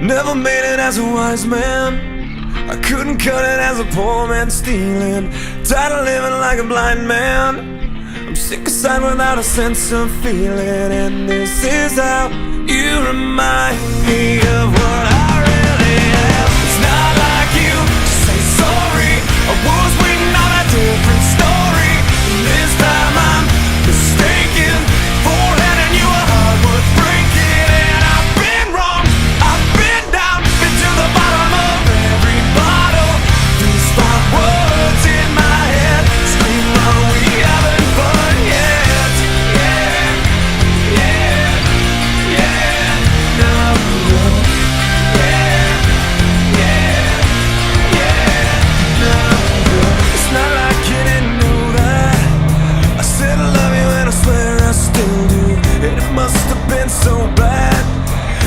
Never made it as a wise man. I couldn't cut it as a poor man stealing. Tired of living like a blind man. I'm sick aside without a sense of feeling. And this is how you remind me of what I really am. It's not like you to say sorry. I was waiting on a different story. And this time I'm mistaken for handing you a heart worth breaking. And I've been wrong, I've been down, been to the bottom of every bottle. These five words in my head scream, are we having fun yet? Yeah, yeah, yeah, no, yeah, yeah, yeah, no. It's not like you didn't know that I said I love you and I swear I still do. And it must have been so bad,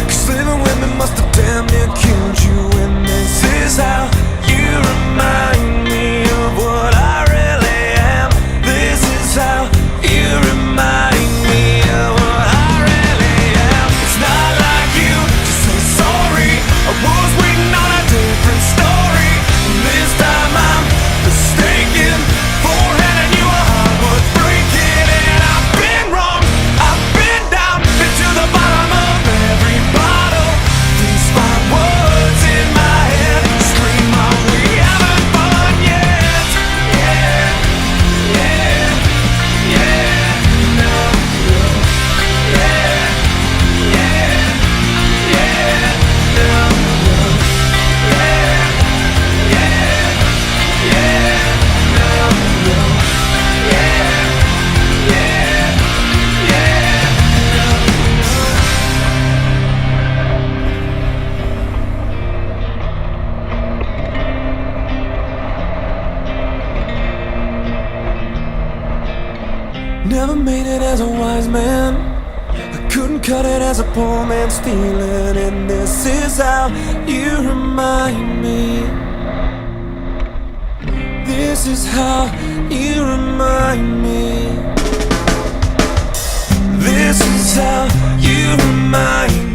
'cause living with me must have damn near killed you. And this is how you remind me of what I really am. This is how you remind me of what I really am. It's not like you to say sorry. I was waiting on a different story. And this time I'm mistaken for handing you a heart worth breaking. And I've been wrong, I've been down, been to the bottom of every bottle. These five words in my head scream, are we having fun yet? Yeah, yeah, yeah, no, yeah, yeah, yeah, no, yeah, yeah, yeah, no, yeah, yeah, yeah, Never made it as a wise man. I couldn't cut it as a poor man stealing. And this is how you remind me. This is how you remind me. This is how you remind me.